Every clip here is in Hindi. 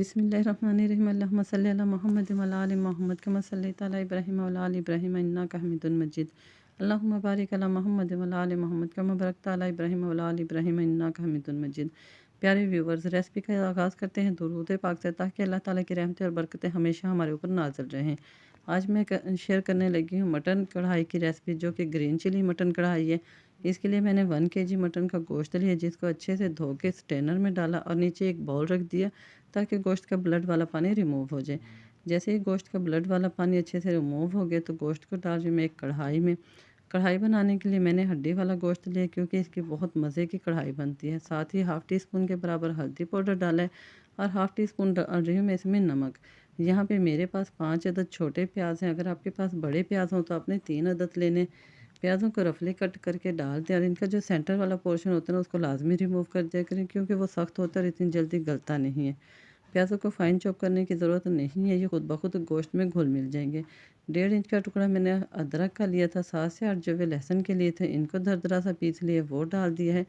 बिस्मिल्लाहिर्रहमानिर्रहीम अल्लाहुम्मा सल्लि अला मुहम्मद व अला आलि मुहम्मद कमा सल्लैता अला इब्राहीम व अला आलि इब्राहीम इन्नका हमीदुम मजीद। अल्लाहुम्मा बारिक अला मुहम्मद व अला आलि मुहम्मद कमा बारकता अला इब्राहीम व अला आलि इब्राहीम इन्नका हमीदुम मजीद। प्यारे व्यूवर्स, रेसिपी का आगाज़ करते हैं दुरूद पाक से, ताकि अल्लाह ताला की रहमतें और बरकतें हमेशा हमारे ऊपर नाज़िल रहें। आज मैं शेयर करने लगी हूँ मटन कढ़ाई की रेसिपी, जो कि ग्रीन चिली मटन कढ़ाई है। इसके लिए मैंने 1 केजी मटन का गोश्त लिया, जिसको अच्छे से धो के स्ट्रेनर में डाला और नीचे एक बाउल रख दिया, ताकि गोश्त का ब्लड वाला पानी रिमूव हो जाए। जैसे ही गोश्त का ब्लड वाला पानी अच्छे से रिमूव हो गया, तो गोश्त को डाल दी मैं एक कढ़ाई में। कढ़ाई बनाने के लिए मैंने हड्डी वाला गोश्त लिया, क्योंकि इसकी बहुत मज़े की कढ़ाई बनती है। साथ ही हाफ़ टी स्पून के बराबर हल्दी पाउडर डाला है और हाफ़ टी स्पून डाल रही हूँ मैं इसमें नमक। यहाँ पे मेरे पास 5 अदद छोटे प्याज हैं। अगर आपके पास बड़े प्याज हों तो आपने 3 अदद लेने। प्याज़ों को रफली कट करके डाल दें और इनका जो सेंटर वाला पोर्शन होता है ना, उसको लाजमी रिमूव कर दिया करें, क्योंकि वो सख्त होता है और इतनी जल्दी गलता नहीं है। प्याज़ों को फ़ाइन चॉप करने की ज़रूरत नहीं है, ये खुद ब खुद गोश्त में घुल मिल जाएंगे। 1.5 इंच का टुकड़ा मैंने अदरक का लिया था। 7 से 8 जवे लहसुन के लिए थे, इनको दरदरा सा पीस लिए, वो डाल दिया है।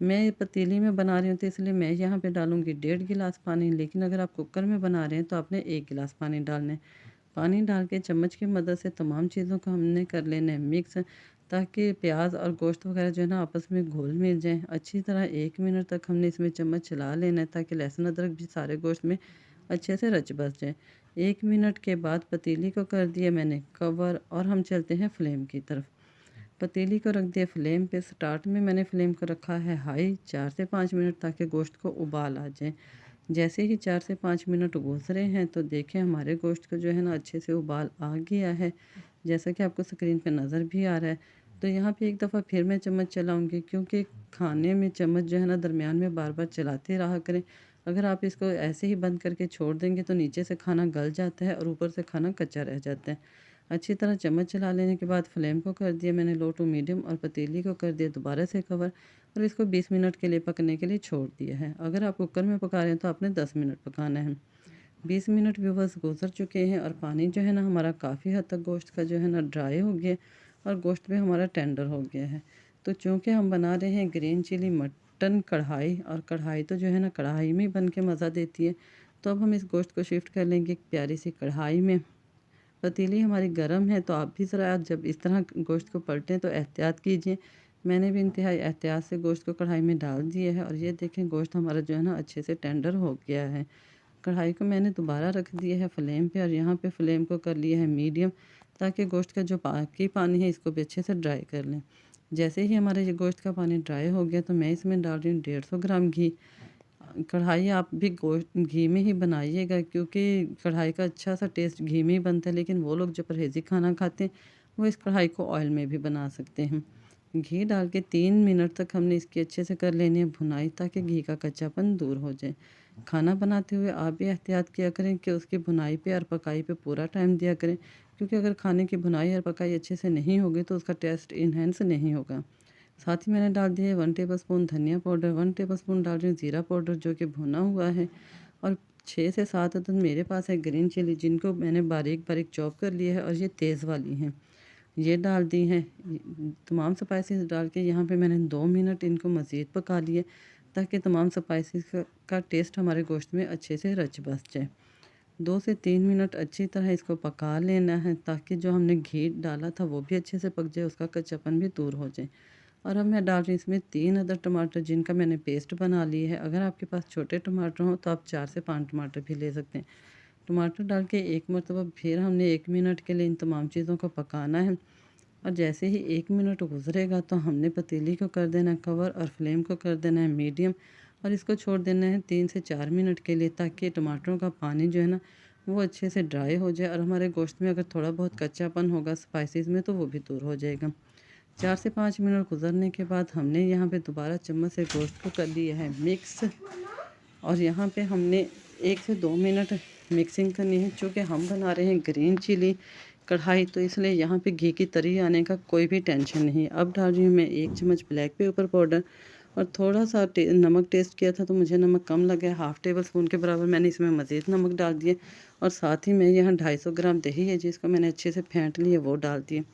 मैं ये पतीली में बना रही हूँ, तो इसलिए मैं यहाँ पे डालूँगी 1.5 गिलास पानी, लेकिन अगर आप कुकर में बना रहे हैं तो आपने 1 गिलास पानी डालना है। पानी डाल के चम्मच की मदद से तमाम चीज़ों को हमने कर लेना है मिक्स, ताकि प्याज और गोश्त वगैरह जो है ना आपस में घुल मिल जाए अच्छी तरह। 1 मिनट तक हमने इसमें चम्मच चला लेना है, ताकि लहसुन अदरक भी सारे गोश्त में अच्छे से रच बस जाए। 1 मिनट के बाद पतीली को कर दिया मैंने कवर और हम चलते हैं फ्लेम की तरफ। पतीली को रख दिया फ्लेम पे। स्टार्ट में मैंने फ्लेम को रखा है हाई 4 से 5 मिनट, ताकि गोश्त को उबाल आ जाए। जैसे ही 4 से 5 मिनट गुजरे हैं, तो देखें हमारे गोश्त को जो है ना अच्छे से उबाल आ गया है, जैसा कि आपको स्क्रीन पे नज़र भी आ रहा है। तो यहाँ पे एक दफ़ा फिर मैं चम्मच चलाऊँगी, क्योंकि खाने में चम्मच जो है ना दरमियान में बार बार चलाते रहा करें। अगर आप इसको ऐसे ही बंद करके छोड़ देंगे, तो नीचे से खाना गल जाता है और ऊपर से खाना कच्चा रह जाता है। अच्छी तरह चम्मच चला लेने के बाद फ्लेम को कर दिया मैंने लो टू मीडियम और पतीली को कर दिया दोबारा से कवर, और इसको 20 मिनट के लिए पकने के लिए छोड़ दिया है। अगर आप कुकर में पका रहे हैं तो आपने 10 मिनट पकाना है। 20 मिनट व्यूवर्स गुजर चुके हैं और पानी जो है ना हमारा काफ़ी हद तक गोश्त का जो है ना ड्राई हो गया और गोश्त भी हमारा टेंडर हो गया है। तो चूँकि हम बना रहे हैं ग्रीन चिली मटन कढ़ाई, और कढ़ाई तो जो है ना कढ़ाई में ही बन के मज़ा देती है, तो अब हम इस गोश्त को शिफ्ट कर लेंगे एक प्यारी सी कढ़ाई में। पतीली हमारी गर्म है, तो आप भी ज़रा जब इस तरह गोश्त को पलटें तो एहतियात कीजिए। मैंने भी इंतहाई एहतियात से गोश्त को कढ़ाई में डाल दिया है और ये देखें गोश्त हमारा जो है ना अच्छे से टेंडर हो गया है। कढ़ाई को मैंने दोबारा रख दिया है फ्लेम पे, और यहाँ पे फ्लेम को कर लिया है मीडियम, ताकि गोश्त का जो बाकी पानी है इसको भी अच्छे से ड्राई कर लें। जैसे ही हमारे ये गोश्त का पानी ड्राई हो गया, तो मैं इसमें डाल रही हूँ 150 ग्राम घी। कढ़ाई आप भी गोश्त घी में ही बनाइएगा, क्योंकि कढ़ाई का अच्छा सा टेस्ट घी में ही बनता है, लेकिन वो लोग जो परहेज़ी खाना खाते हैं वो इस कढ़ाई को ऑयल में भी बना सकते हैं। घी डाल के 3 मिनट तक हमने इसकी अच्छे से कर लेनी है भुनाई, ताकि घी का कच्चापन दूर हो जाए। खाना बनाते हुए आप भी एहतियात किया करें कि उसकी भुनाई पे और पकाई पे पूरा टाइम दिया करें, क्योंकि अगर खाने की भुनाई और पकाई अच्छे से नहीं होगी तो उसका टेस्ट इन्हेंस नहीं होगा। साथ ही मैंने डाल दिया है 1 टेबलस्पून धनिया पाउडर, 1 टेबलस्पून डाल रही हूँ ज़ीरा पाउडर, जो कि भुना हुआ है, और 6 से 7 अदद मेरे पास है ग्रीन चिली, जिनको मैंने बारीक बारीक चॉप कर लिया है, और ये तेज़ वाली हैं। ये डाल दी हैं। तमाम स्पाइसेस डाल के यहाँ पे मैंने 2 मिनट इनको मज़ीद पका लिए, ताकि तमाम स्पाइसेस का टेस्ट हमारे गोश्त में अच्छे से रच बस जाए। 2 से 3 मिनट अच्छी तरह इसको पका लेना है, ताकि जो हमने घी डाला था वो भी अच्छे से पक जाए, उसका कच्चापन भी दूर हो जाए। और अब मैं डाल रही हूँ इसमें 3 अदद टमाटर, जिनका मैंने पेस्ट बना ली है। अगर आपके पास छोटे टमाटर हों तो आप 4 से 5 टमाटर भी ले सकते हैं। टमाटर डाल के एक मरतबा फिर हमने 1 मिनट के लिए इन तमाम चीज़ों को पकाना है, और जैसे ही 1 मिनट गुजरेगा, तो हमने पतीली को कर देना है कवर और फ्लेम को कर देना है मीडियम, और इसको छोड़ देना है 3 से 4 मिनट के लिए, ताकि टमाटरों का पानी जो है ना वो अच्छे से ड्राई हो जाए, और हमारे गोश्त में अगर थोड़ा बहुत कच्चापन होगा स्पाइसेस में, तो वो भी दूर हो जाएगा। 4 से 5 मिनट गुजरने के बाद हमने यहाँ पे दोबारा चम्मच से गोश्त को कर लिया है मिक्स, और यहाँ पे हमने 1 से 2 मिनट मिक्सिंग करनी है। चूँकि हम बना रहे हैं ग्रीन चिली कढ़ाई, तो इसलिए यहाँ पे घी की तरी आने का कोई भी टेंशन नहीं है। अब डाल रही हूँ मैं 1 चम्मच ब्लैक पेपर पाउडर, और थोड़ा सा नमक टेस्ट किया था तो मुझे नमक कम लगा, हाफ़ टेबल स्पून के बराबर मैंने इसमें मज़ीद नमक डाल दिए, और साथ ही मैं यहाँ 250 ग्राम दही है, जिसको मैंने अच्छे से फेंट लिया, वो डाल दिए।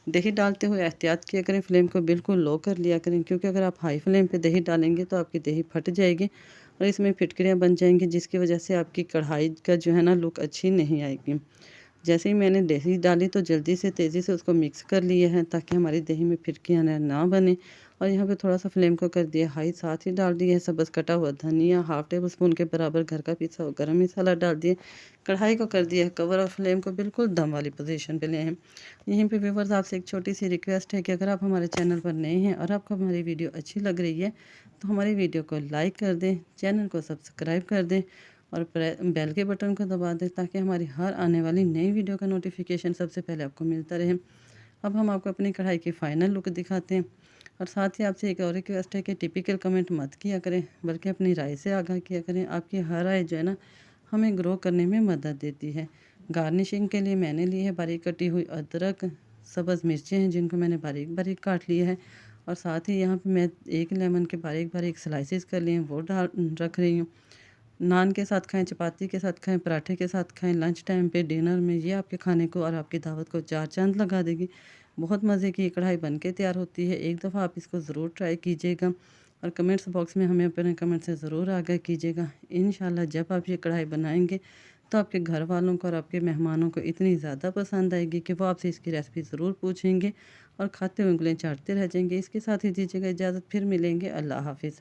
दही डालते हुए एहतियात किया करें, फ्लेम को बिल्कुल लो कर लिया करें, क्योंकि अगर आप हाई फ्लेम पे दही डालेंगे तो आपकी दही फट जाएगी और इसमें फिटकरियाँ बन जाएंगी, जिसकी वजह से आपकी कढ़ाई का जो है ना लुक अच्छी नहीं आएगी। जैसे ही मैंने दही डाली तो जल्दी से तेज़ी से उसको मिक्स कर लिया है, ताकि हमारी दही में फिटकियाँ ना बने। और यहाँ पे थोड़ा सा फ्लेम को कर दिया हाई, साथ ही डाल दिया है सब्ज़ कटा हुआ धनिया, हाफ टेबल स्पून के बराबर घर का पिसा हुआ गरम मसाला डाल दिए। कढ़ाई को कर दिया है कवर और फ्लेम को बिल्कुल दम वाली पोजीशन पे ले हैं। यहीं पे व्यूअर्स आपसे एक छोटी सी रिक्वेस्ट है कि अगर आप हमारे चैनल पर नए हैं और आपको हमारी वीडियो अच्छी लग रही है तो हमारी वीडियो को लाइक कर दें, चैनल को सब्सक्राइब कर दें और बेल के बटन को दबा दें, ताकि हमारी हर आने वाली नई वीडियो का नोटिफिकेशन सबसे पहले आपको मिलता रहे। अब हम आपको अपनी कढ़ाई की फ़ाइनल लुक दिखाते हैं। और साथ ही आपसे एक और रिक्वेस्ट है कि टिपिकल कमेंट मत किया करें, बल्कि अपनी राय से आगाह किया करें। आपकी हर राय जो है ना हमें ग्रो करने में मदद देती है। गार्निशिंग के लिए मैंने ली है बारीक कटी हुई अदरक, सब्ज़ मिर्चें हैं जिनको मैंने बारीक बारीक काट लिया है। और साथ ही यहाँ पे मैं एक लेमन के बारीक बारीक स्लाइसेस कर लिए हैं, वो डाल रख रही हूँ। नान के साथ खाएं, चपाती के साथ खाएं, पराठे के साथ खाएं, लंच टाइम पे, डिनर में, ये आपके खाने को और आपकी दावत को चार चांद लगा देगी। बहुत मज़े की ये कढ़ाई बन के तैयार होती है। एक दफ़ा आप इसको ज़रूर ट्राई कीजिएगा और कमेंट्स बॉक्स में हमें अपने कमेंट से ज़रूर आगाह कीजिएगा। इंशाल्लाह जब आप ये कढ़ाई बनाएंगे तो आपके घर वालों को और आपके मेहमानों को इतनी ज़्यादा पसंद आएगी कि वो आपसे इसकी रेसिपी ज़रूर पूछेंगे और खाते हुए उँगलियाँ चाटते रह जाएंगे। इसके साथ ही दीजिएगा इजाज़त, फिर मिलेंगे। अल्लाह हाफिज़।